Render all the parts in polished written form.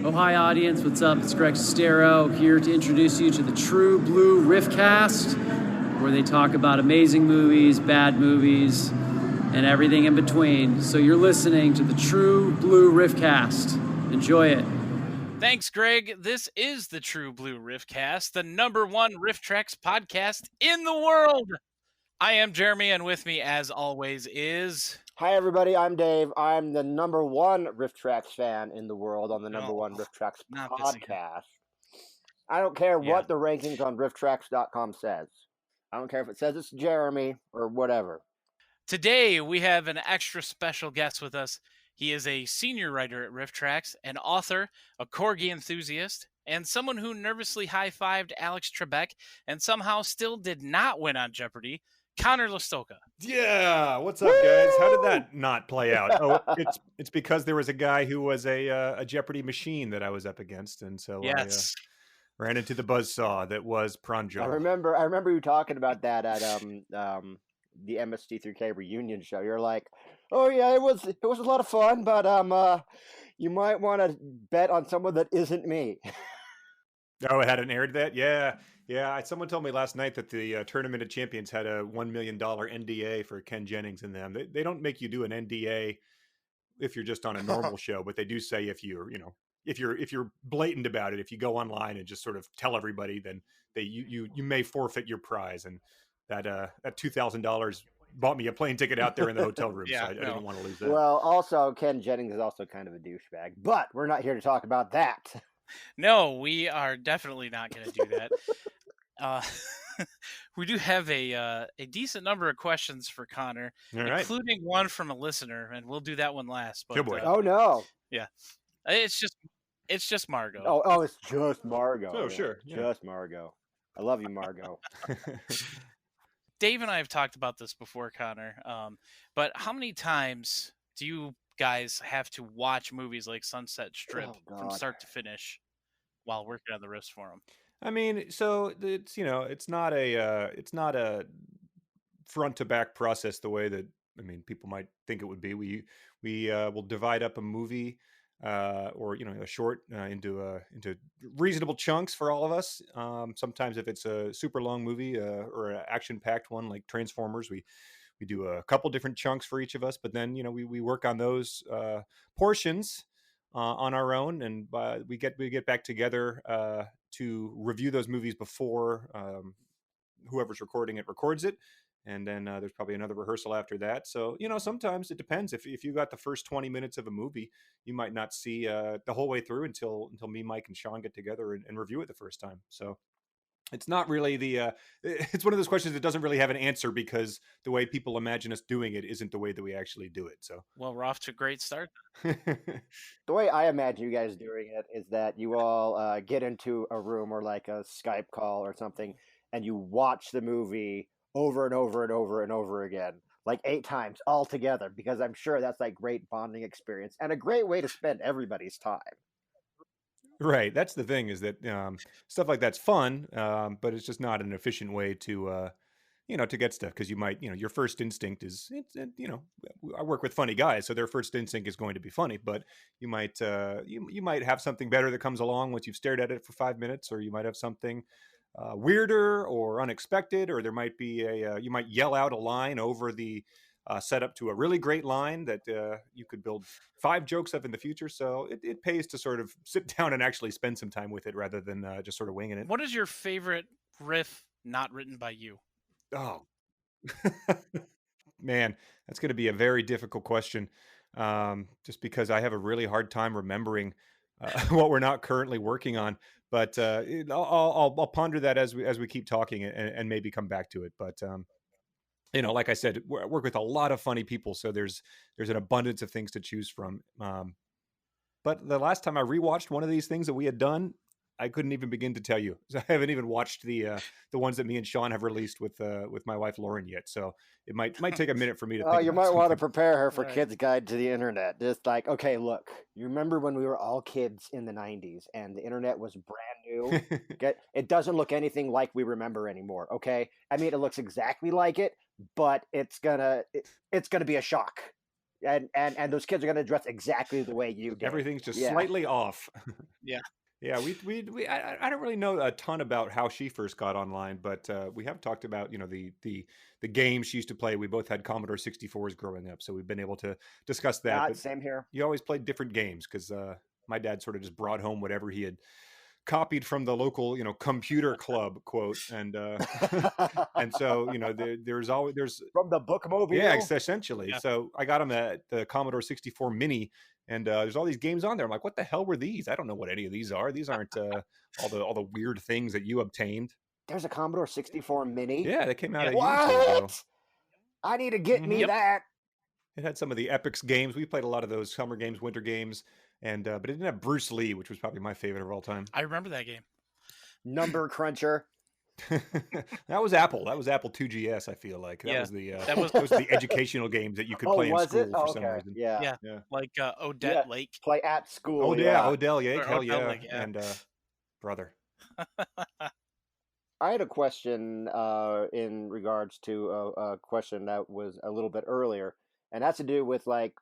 Oh, hi, audience. What's up? It's Greg Sestero here to introduce you to the True Blue RiffCast, where they talk about amazing movies, bad movies, and everything in between. So you're listening to the True Blue RiffCast. Enjoy it. Thanks, Greg. This is the True Blue RiffCast, the #1 RiffTrax podcast in the world. I am Jeremy, and with me, as always, is... Hi, everybody. I'm Dave. I'm the #1 RiffTrax fan in the world on the #1 RiffTrax not this again. podcast. I don't care Yeah. what the rankings on rifftrax.com says. I don't care if it says it's Jeremy or whatever. Today, we have an extra special guest with us. He is a senior writer at RiffTrax, an author, a corgi enthusiast, and someone who nervously high-fived Alex Trebek and somehow still did not win on Jeopardy! Conor Lastowka. Yeah, what's up, guys? How did that not play out? Oh, it's because there was a guy who was a Jeopardy machine that I was up against, and so Yes. I ran into the buzzsaw that was Pranjo. I remember you talking about that at the MST3K reunion show. You're like, oh yeah, it was a lot of fun, but you might want to bet on someone that isn't me. Oh, it hadn't aired that? Yeah. Someone told me last night that the Tournament of Champions had a $1 million NDA for Ken Jennings in them. They don't make you do an NDA if you're just on a normal show, but they do say if you're blatant about it, if you go online and just sort of tell everybody, then you may forfeit your prize. And that $2,000 bought me a plane ticket out there in the hotel room. Yeah, So I didn't want to lose that. Well, also Ken Jennings is also kind of a douchebag, but we're not here to talk about that. No, we are definitely not going to do that. We do have a decent number of questions for Conor, including one from a listener, and we'll do that one last. But, Good boy. Oh no! Yeah, it's just Margot. Oh, it's just Margot. Oh, sure, just Margot. I love you, Margot. Dave and I have talked about this before, Conor. But how many times do you guys have to watch movies like Sunset Strip from start to finish while working on the riffs for them? I mean, so it's not a front to back process the way that people might think it would be. We will divide up a movie or a short into reasonable chunks for all of us. Sometimes if it's a super long movie or an action packed one like Transformers, we do a couple different chunks for each of us, but then we work on those portions on our own, and we get back together to review those movies before whoever's recording it records it, and then there's probably another rehearsal after that. So sometimes it depends. If you got the first 20 minutes of a movie, you might not see the whole way through until me, Mike, and Sean get together and review it the first time. So it's not really it's one of those questions that doesn't really have an answer, because the way people imagine us doing it isn't the way that we actually do it. So, well, we're off to a great start. The way I imagine you guys doing it is that you all get into a room or like a Skype call or something, and you watch the movie over and over and over and over again, like 8 times all together, because I'm sure that's like great bonding experience and a great way to spend everybody's time. Right. That's the thing, is that stuff like that's fun, but it's just not an efficient way to to get stuff, because you might, your first instinct is, I work with funny guys, so their first instinct is going to be funny, but you might you might have something better that comes along once you've stared at it for 5 minutes, or you might have something weirder or unexpected, or there might be you might yell out a line over the setup to a really great line that you could build 5 jokes of in the future. So it pays to sort of sit down and actually spend some time with it, rather than just sort of winging it. What is your favorite riff not written by you? Oh, man, that's going to be a very difficult question, just because I have a really hard time remembering what we're not currently working on. But I'll ponder that as we keep talking, and maybe come back to it. But like I said, I work with a lot of funny people, so there's an abundance of things to choose from. But the last time I rewatched one of these things that we had done, I couldn't even begin to tell you. I haven't even watched the ones that me and Sean have released with my wife Lauren yet. So it might take a minute for me to. Oh, you might want to prepare her for Kids Guide to the Internet. Just like, okay, look, you remember when we were all kids in the '90s and the internet was brand new? It doesn't look anything like we remember anymore. Okay, I mean, it looks exactly like it, but it's gonna be a shock. And those kids are gonna dress exactly the way you did. Everything's just slightly off. Yeah, I don't really know a ton about how she first got online, but we have talked about the games she used to play. We both had Commodore 64s growing up, so we've been able to discuss that. But Same here. you always played different games because my dad sort of just brought home whatever he had copied from the local computer club, quote, and and so there's From the bookmobile. yeah, essentially. Yeah. So I got him at the Commodore 64 Mini, and there's all these games on there. I'm like, what the hell were these? I don't know what any of these are. These aren't all the weird things that you obtained. There's a Commodore 64 Mini. Yeah, they came out a year or What? two ago. I need to get me that. It had some of the Epix games. We played a lot of those summer games, winter games, and but it didn't have Bruce Lee, which was probably my favorite of all time. I remember that game. Number Cruncher. That was Apple. That was Apple 2GS. I feel like that was the those were the educational games that you could play in school for some reason. Yeah. Like Odette Lake. Play at school. Oh yeah, Odell Lake. Or Hell Odell yeah. Lake, yeah. And brother. I had a question in regards to a question that was a little bit earlier, and that's to do with like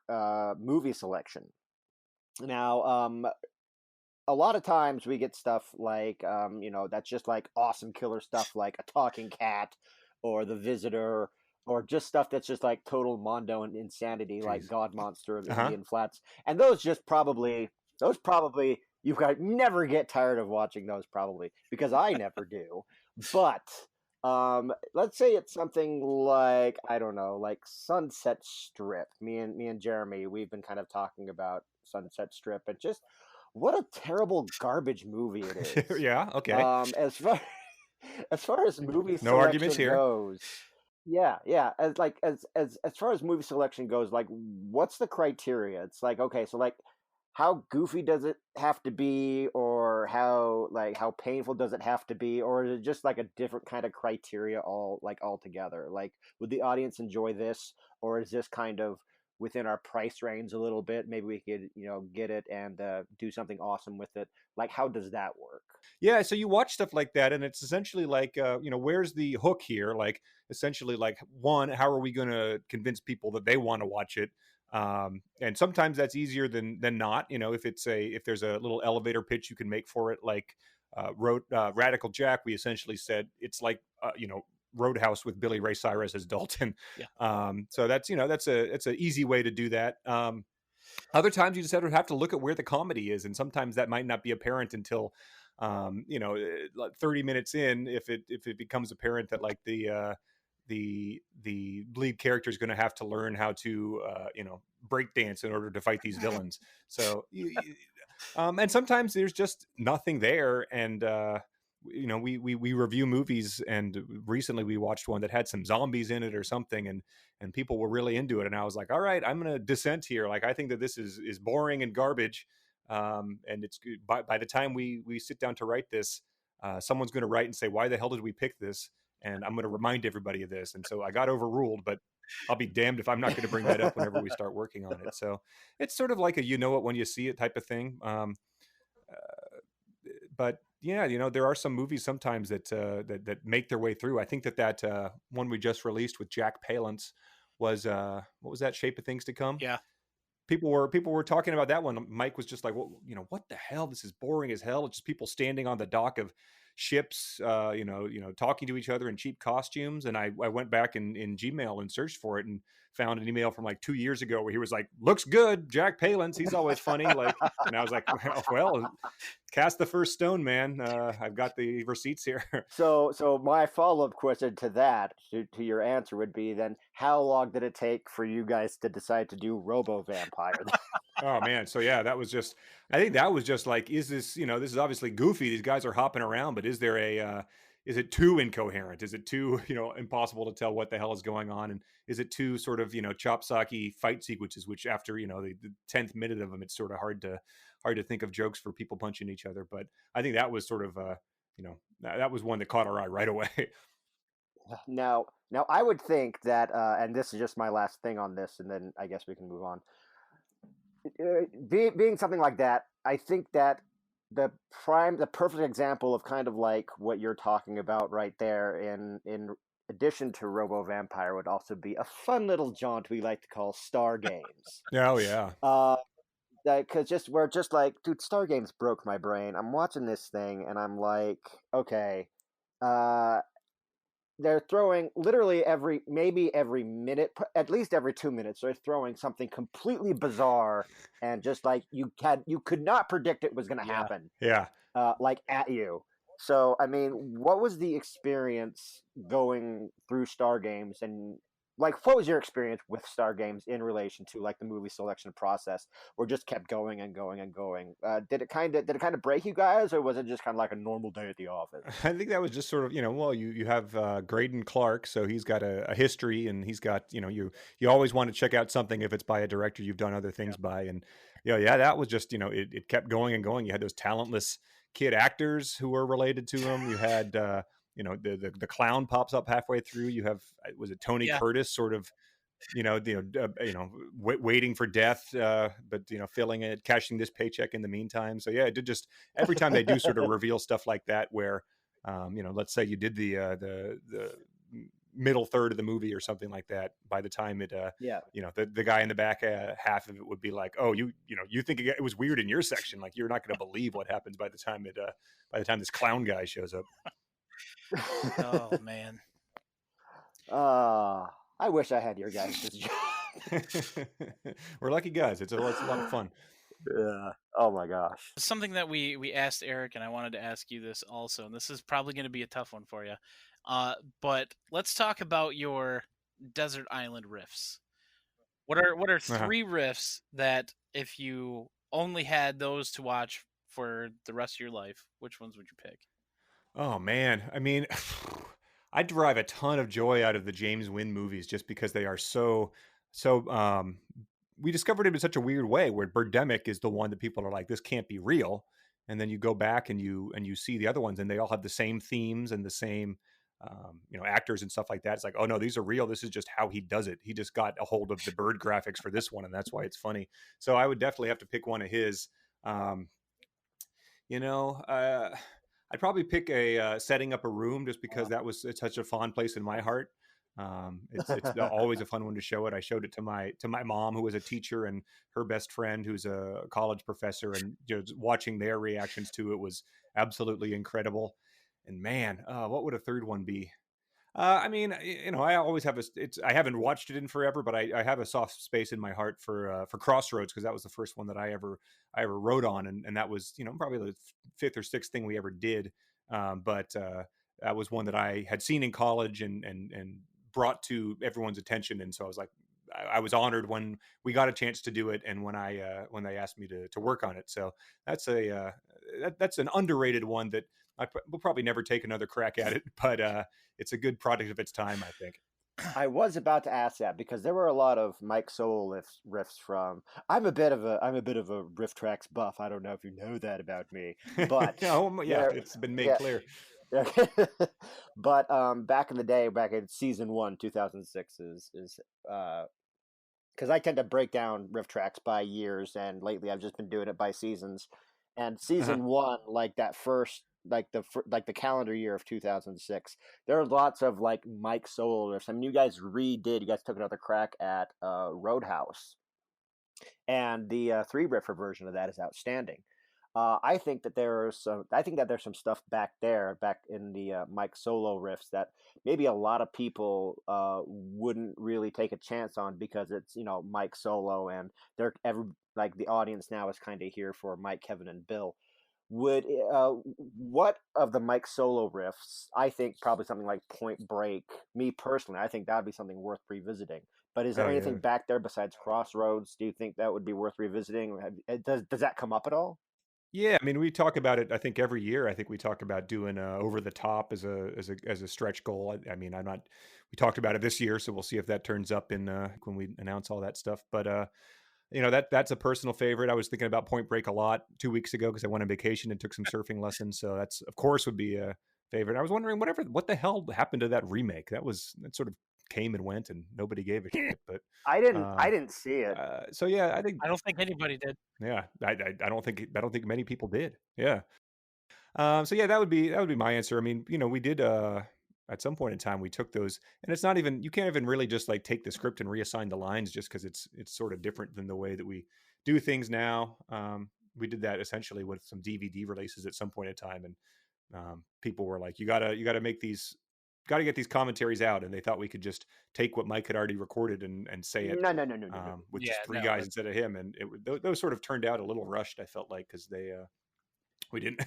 movie selection. Now, a lot of times we get stuff like that's just like awesome killer stuff like A Talking Cat or The Visitor, or just stuff that's just like total mondo and insanity, like God Monster of the Indian Flats. And those probably you guys never get tired of watching those, probably, because I never do. But let's say it's something like, I don't know, like Sunset Strip. Me and Jeremy, we've been kind of talking about Sunset Strip, and just what a terrible garbage movie it is. Yeah, okay. As far as movie no selection arguments here. goes, yeah. As far as movie selection goes, like, what's the criteria? It's like, okay, so like, how goofy does it have to be, or how painful does it have to be, or is it just like a different kind of criteria altogether? Like, would the audience enjoy this, or is this kind of within our price range a little bit? Maybe we could get it and do something awesome with it. Like, how does that work? Yeah, so you watch stuff like that, and it's essentially like, where's the hook here? Like, essentially, like, one, how are we going to convince people that they want to watch it? And sometimes that's easier than not. If there's a little elevator pitch you can make for it, like Radical Jack, we essentially said it's like Roadhouse with Billy Ray Cyrus as Dalton. Yeah. So that's it's an easy way to do that. Other times you just have to look at where the comedy is, and sometimes that might not be apparent until 30 minutes in, if it becomes apparent that like the lead character is going to have to learn how to break dance in order to fight these villains. So and sometimes there's just nothing there, and we review movies, and recently we watched one that had some zombies in it or something, and people were really into it, and I was like, all right, I'm going to dissent here. Like, I think that this is boring and garbage, and it's by the time we sit down to write this, someone's going to write and say, why the hell did we pick this? And I'm going to remind everybody of this. And so I got overruled, but I'll be damned if I'm not going to bring that up whenever we start working on it. So it's sort of like a it when you see it type of thing. But yeah, there are some movies sometimes that make their way through. I think that one we just released with Jack Palance was what was that, Shape of Things to Come? Yeah. People were talking about that one. Mike was just like, well, what the hell? This is boring as hell. It's just people standing on the dock of ships, talking to each other in cheap costumes. And I went back in Gmail and searched for it and found an email from like 2 years ago where he was like, looks good, Jack Palance, he's always funny. Like, and I was like, well, cast the first stone, man. I've got the receipts here. So my follow-up question to that, to your answer, would be then, how long did it take for you guys to decide to do Robo Vampire? Oh man. So yeah, I think that was just like, is this, this is obviously goofy. These guys are hopping around, but is there is it too incoherent? Is it too, impossible to tell what the hell is going on? And is it too sort of, chop-socky fight sequences, which after, the 10th minute of them, it's sort of hard to think of jokes for people punching each other. But I think that was sort of, that was one that caught our eye right away. Now I would think that, and this is just my last thing on this, and then I guess we can move on. Being something like that, I think that the perfect example of kind of like what you're talking about right there, in addition to Robo Vampire, would also be a fun little jaunt we like to call Star Games. Oh yeah. because we're just like, dude, Star Games broke my brain. I'm watching this thing and I'm like, okay, uh, they're throwing literally maybe every minute, at least every 2 minutes, they're throwing something completely bizarre and just like you could not predict it was going to Yeah. happen, Yeah. like at you. So I mean, what was the experience going through Star Games, and like what was your experience with Star Games in relation to like the movie selection process, or just kept going and going and going? Did it kind of break you guys, or was it just kind of like a normal day at the office? I think that was just sort of, well, you have Graydon Clark, so he's got a history, and he's got, you always want to check out something if it's by a director you've done other things by, and yeah, that was just, it kept going and going. You had those talentless kid actors who were related to him. You had, the clown pops up halfway through. You have, was it Tony Curtis, sort of, waiting for death, but filling it, cashing this paycheck in the meantime. So yeah, it did just every time they do sort of reveal stuff like that, where let's say you did the middle third of the movie or something like that. By the time it, the guy in the back half of it would be like, oh, you think it was weird in your section, like you're not going to believe what happens by the time this clown guy shows up. Oh man. I wish I had your guys' job. We're lucky guys. It's a lot of fun. Yeah. Oh my gosh. Something that we asked Eric, and I wanted to ask you this also, and this is probably going to be a tough one for you. But let's talk about your desert island riffs. What are three riffs that if you only had those to watch for the rest of your life, which ones would you pick? Oh man, I mean, I derive a ton of joy out of the James Wynn movies just because they are so. We discovered him in such a weird way, where Birdemic is the one that people are like, this can't be real, and then you go back and you see the other ones, and they all have the same themes and the same actors and stuff like that. It's like, oh no, these are real. This is just how he does it. He just got a hold of the bird graphics for this one, and that's why it's funny. So I would definitely have to pick one of his. I'd probably pick a setting up a room, just because it's such a fond place in my heart. It's always a fun one to show it. I showed it to my mom, who was a teacher, and her best friend, who's a college professor, and watching their reactions to it was absolutely incredible. And man, what would a third one be? I mean, I always have I haven't watched it in forever, but I have a soft space in my heart for Crossroads, because that was the first one that I ever wrote on, and that was probably the fifth or sixth thing we ever did. But that was one that I had seen in college and brought to everyone's attention, and so I was like, I was honored when we got a chance to do it, and when they asked me to work on it. So that's that's an underrated one that will probably never take another crack at it, but it's a good product of its time, I think. I was about to ask that because there were a lot of Mike Solo riffs from. I'm a bit of a RiffTrax buff. I don't know if you know that about me, but it's been made clear. But back in the day, back in season 1, 2006 is because I tend to break down RiffTrax by years, and lately I've just been doing it by seasons. And season 1, like that first, like the calendar year of 2006, there are lots of like Mike Solo riffs. I mean, you guys took another crack at Roadhouse, and the 3-riffer version of that is outstanding. I think that there's some stuff back in the Mike Solo riffs that maybe a lot of people wouldn't really take a chance on, because it's Mike Solo, and like the audience now is kind of here for Mike, Kevin, and Bill. What of the Mike Solo riffs? I think probably something like Point Break. Me personally, I think that would be something worth revisiting. But is there anything back there besides Crossroads? Do you think that would be worth revisiting? Does that come up at all? Yeah, I mean, we talk about it, I think, every year. I think we talk about doing Over the Top as a stretch goal. I mean, we talked about it this year, so we'll see if that turns up in when we announce all that stuff. But that's a personal favorite. I was thinking about Point Break a lot 2 weeks ago, because I went on vacation and took some surfing lessons. So that's, of course, would be a favorite. I was wondering what the hell happened to that remake. That sort of came and went, and nobody gave a shit. But I didn't see it. So yeah, I don't think anybody did. Yeah, I don't think many people did. Yeah. So yeah, that would be my answer. I mean, we did at some point in time we took those, and it's not even, you can't even really just like take the script and reassign the lines, just because it's sort of different than the way that we do things now. We did that essentially with some DVD releases at some point in time, and people were like, you gotta make these, gotta get these commentaries out, and they thought we could just take what Mike had already recorded and say it No. with Yeah, just three no, guys instead of him, and those sort of turned out a little rushed, I felt like, because they we didn't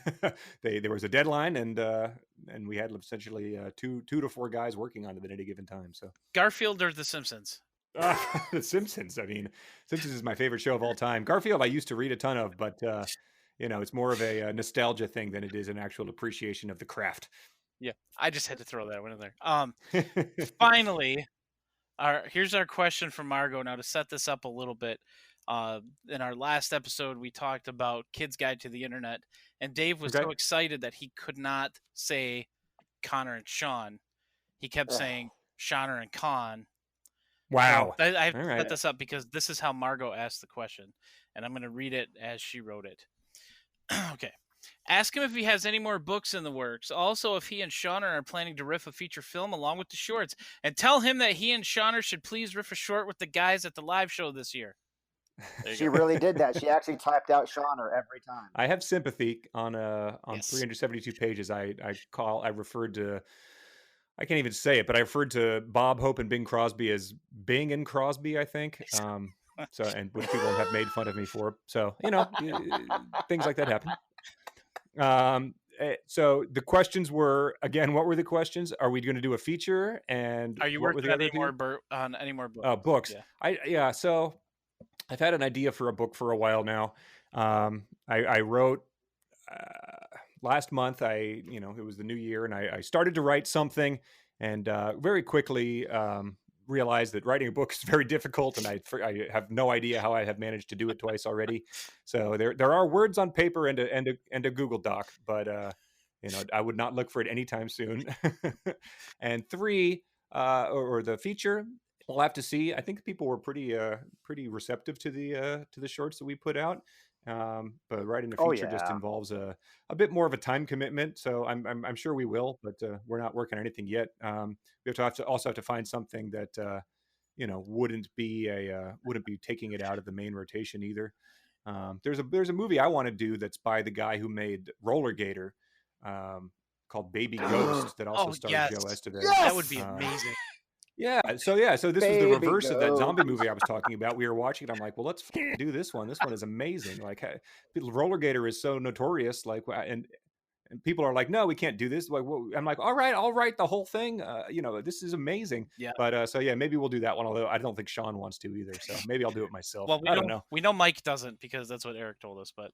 there was a deadline, and we had essentially two to four guys working on it at any given time. So Garfield or The Simpsons? The Simpsons. I mean, Simpsons is my favorite show of all time. Garfield I used to read a ton of, but it's more of a nostalgia thing than it is an actual appreciation of the craft. Yeah, I just had to throw that one in there. Finally, here's our question from Margot. Now, to set this up a little bit, in our last episode, we talked about Kid's Guide to the Internet, and Dave was so excited that he could not say Connor and Sean. He kept saying Shonner and Con. Wow. So I have to set this up because this is how Margot asked the question, and I'm going to read it as she wrote it. Okay. Ask him if he has any more books in the works. Also, if he and Shonner are planning to riff a feature film along with the shorts. And tell him that he and Shonner should please riff a short with the guys at the live show this year. She really did that. She actually typed out Shonner every time. I have sympathy on 372 pages. I referred to, I can't even say it, but I referred to Bob Hope and Bing Crosby as Bing and Crosby, I think. So, and which people have made fun of me for. So, things like that happen. So the questions were, again, what were the questions? Are we going to do a feature? And are you working on any more books? Books. Yeah. So I've had an idea for a book for a while now. I wrote last month. It was the new year, and I started to write something, and very quickly realized that writing a book is very difficult, and I have no idea how I have managed to do it twice already. So there are words on paper and a Google Doc, but I would not look for it anytime soon. And 3, or the feature, we'll have to see. I think people were pretty receptive to the shorts that we put out. But writing a feature just involves a bit more of a time commitment. So I'm sure we will, but we're not working on anything yet. We have to find something that wouldn't be taking it out of the main rotation either. There's a movie I want to do that's by the guy who made Roller Gator, called Baby Ghost, that also stars Joe Estevez. Yes! That would be amazing. So this was the reverse of that zombie movie I was talking about. We were watching it. I'm like, well, let's do this one. This one is amazing. Like, Roller Gator is so notorious. Like, and people are like, no, we can't do this. Like, I'm like, all right, I'll write the whole thing. This is amazing. Yeah. But maybe we'll do that one. Although I don't think Sean wants to either. So maybe I'll do it myself. Well, I don't know. We know Mike doesn't, because that's what Eric told us. But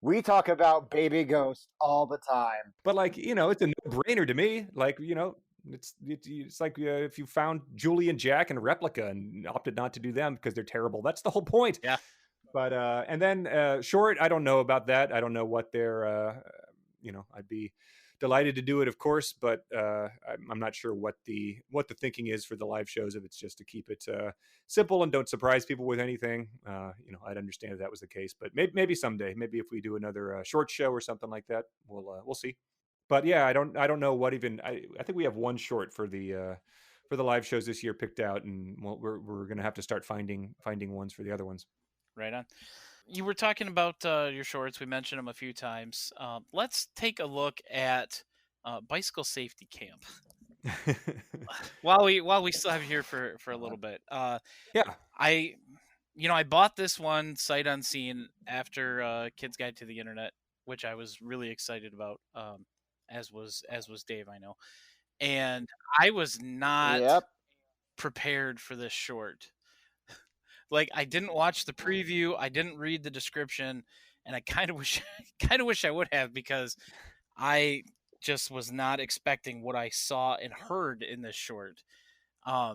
we talk about Baby Ghost all the time. But it's a no-brainer to me. Like, it's like if you found Julie and Jack in Replica and opted not to do them because they're terrible. That's the whole point. Yeah. But and then short, I don't know about that. I don't know what they're. I'd be delighted to do it, of course, but I'm not sure what the thinking is for the live shows. If it's just to keep it simple and don't surprise people with anything, I'd understand if that was the case. But maybe someday, maybe if we do another short show or something like that, we'll see. But yeah, I don't know what even. I think we have one short for the live shows this year picked out, and we're gonna have to start finding ones for the other ones. Right on. You were talking about your shorts. We mentioned them a few times. Let's take a look at Bicycle Safety Camp. while we still have you here for a little bit. I bought this one sight unseen after Kid's Guide to the Internet, which I was really excited about. As was Dave, I know. And I was not prepared for this short. Like, I didn't watch the preview, I didn't read the description, and I kind of wish I would have, because I just was not expecting what I saw and heard in this short. I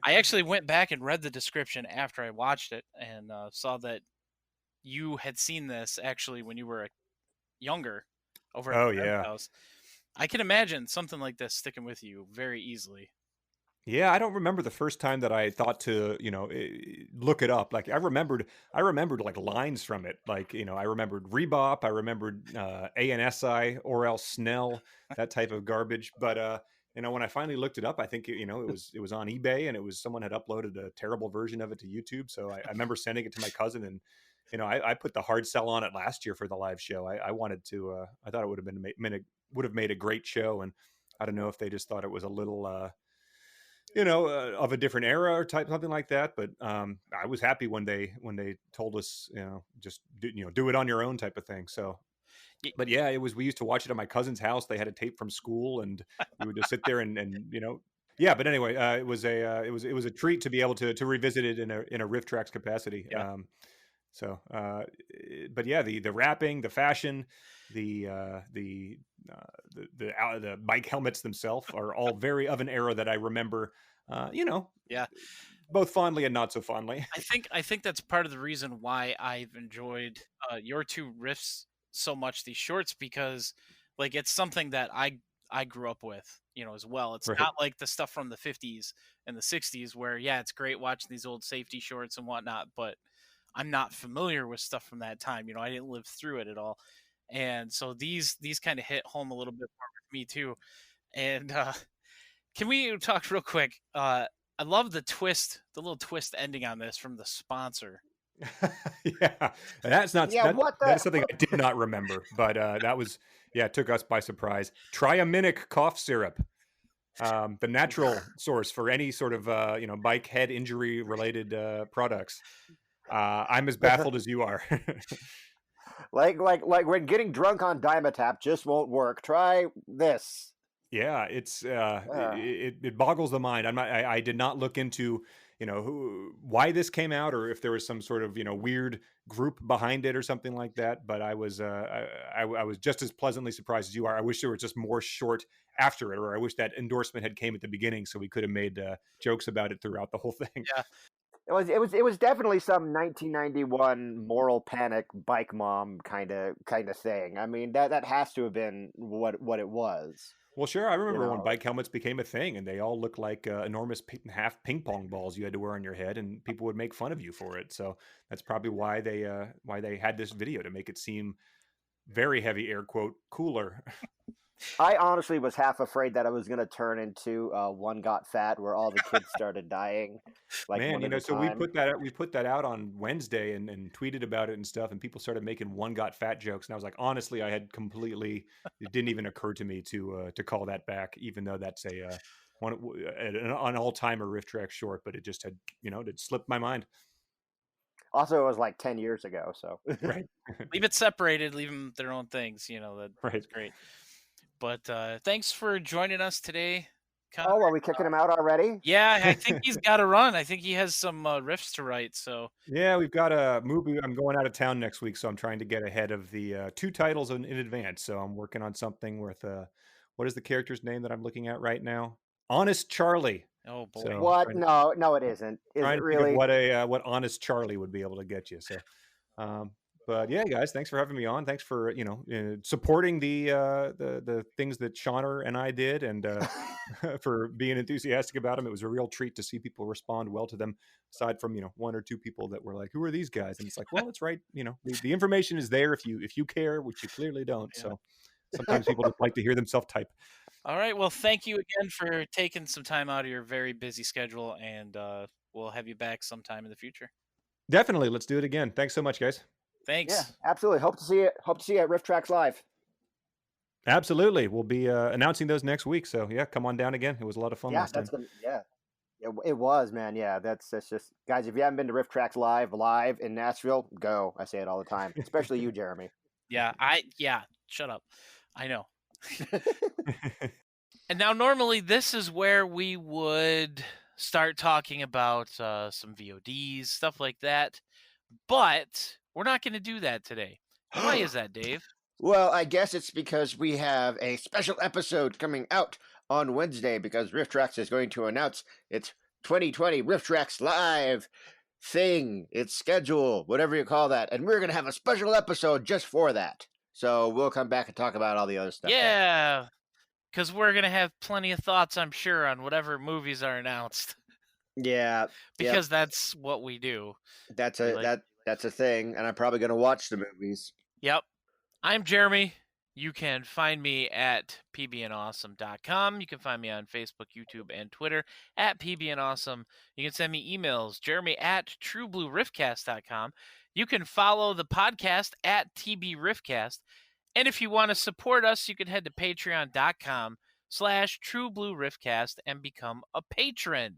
actually went back and read the description after I watched it, and saw that you had seen this actually when you were younger over at the house. I can imagine something like this sticking with you very easily. Yeah, I don't remember the first time that I thought to, look it up. Like, I remembered like lines from it. Like, I remembered Rebop, I remembered ANSI, or else Snell, that type of garbage. But when I finally looked it up, I think it was on eBay, and it was someone had uploaded a terrible version of it to YouTube. So I remember sending it to my cousin, and I put the hard sell on it last year for the live show. I wanted to. I thought it would have made a great show, and I don't know if they just thought it was a little. Of a different era or type something like that. But I was happy when they told us, just do it on your own type of thing. So, but yeah, we used to watch it at my cousin's house. They had a tape from school, and we would just sit there and yeah. But anyway, it was a treat to be able to revisit it in a RiffTrax capacity. Yeah. But yeah, the rapping, the fashion, the bike helmets themselves are all very of an era that I remember. Yeah, both fondly and not so fondly. I think that's part of the reason why I've enjoyed your two riffs so much, these shorts, because like it's something that I grew up with, as well. It's Right. not like the stuff from the 50s and the 60s where it's great watching these old safety shorts and whatnot, but I'm not familiar with stuff from that time. I didn't live through it at all. And so these kind of hit home a little bit more with me too. And can we talk real quick? I love the little twist ending on this from the sponsor. Yeah, that's not. Yeah, that is something I did not remember, but that was it took us by surprise. Triaminic cough syrup, the natural source for any sort of bike head injury related products. I'm as baffled as you are. like when getting drunk on Dimetap just won't work. Try this. Yeah, it's it boggles the mind. I did not look into why this came out, or if there was some sort of weird group behind it or something like that. But I was I was just as pleasantly surprised as you are. I wish there was just more short after it, or I wish that endorsement had came at the beginning so we could have made jokes about it throughout the whole thing. Yeah. It was definitely some 1991 moral panic bike mom kind of thing. I mean, that has to have been what it was. Well, sure. I remember when bike helmets became a thing, and they all looked like enormous half ping pong balls you had to wear on your head, and people would make fun of you for it. So that's probably why they had this video, to make it seem very heavy, air quote, cooler. I honestly was half afraid that it was going to turn into One Got Fat, where all the kids started dying. Like, man, so we put that out on Wednesday and tweeted about it and stuff, and people started making One Got Fat jokes, and I was like, honestly, it didn't even occur to me to call that back, even though that's an all-timer RiffTrax short, but it just had it slipped my mind. Also, it was like 10 years ago, so right. Leave it separated, leave them their own things. That's great. But thanks for joining us today, Conor. Oh, are we kicking him out already? Yeah, I think he's got to run. I think he has some riffs to write. So yeah, we've got a movie. I'm going out of town next week, so I'm trying to get ahead of the 2 titles in advance. So I'm working on something with what is the character's name that I'm looking at right now? Honest Charlie. Oh boy. So what? No, it isn't. Is it really? What Honest Charlie would be able to get you. So but yeah, guys, thanks for having me on. Thanks for supporting the things that Shauner and I did, and for being enthusiastic about them. It was a real treat to see people respond well to them. Aside from 1 or 2 people that were like, "Who are these guys?" And it's like, well, it's right. The information is there if you care, which you clearly don't. Yeah. So sometimes people just like to hear themselves type. All right. Well, thank you again for taking some time out of your very busy schedule, and we'll have you back sometime in the future. Definitely. Let's do it again. Thanks so much, guys. Thanks. Yeah, absolutely. Hope to see you at RiffTrax Live. Absolutely. We'll be announcing those next week. So yeah, come on down again. It was a lot of fun last time. Yeah, it was, man. Yeah, that's just, guys, if you haven't been to RiffTrax Live in Nashville, go. I say it all the time, especially you, Jeremy. Yeah, shut up. I know. And now normally this is where we would start talking about some VODs, stuff like that. But we're not going to do that today. Why is that, Dave? Well, I guess it's because we have a special episode coming out on Wednesday, because RiffTrax is going to announce its 2020 RiffTrax Live thing, its schedule, whatever you call that. And we're going to have a special episode just for that. So we'll come back and talk about all the other stuff. Yeah, because we're going to have plenty of thoughts, I'm sure, on whatever movies are announced. Yeah. Because that's what we do. That's a thing, and I'm probably going to watch the movies. Yep. I'm Jeremy. You can find me at pbnawesome.com. You can find me on Facebook, YouTube, and Twitter at pbnawesome. You can send me emails, jeremy at trueblueriffcast.com. You can follow the podcast at tbriffcast. And if you want to support us, you can head to patreon.com/trueblueriffcast and become a patron.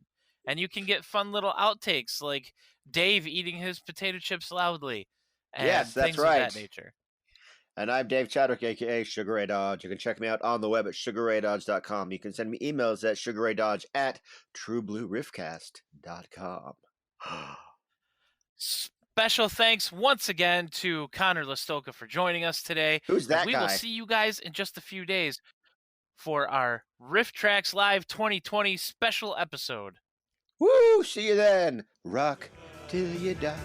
And you can get fun little outtakes like Dave eating his potato chips loudly and Yes, that's things right. of that nature. And I'm Dave Chadwick, aka Sugar Ray Dodge. You can check me out on the web at sugarraydodge.com. You can send me emails at sugarraydodge@trueblueriffcast.com. Special thanks once again to Conor Lastowka for joining us today. Who's that we guy? will see you guys in just a few days for our RiffTrax Live 2020 special episode. Woo! See you then. Rock till you die.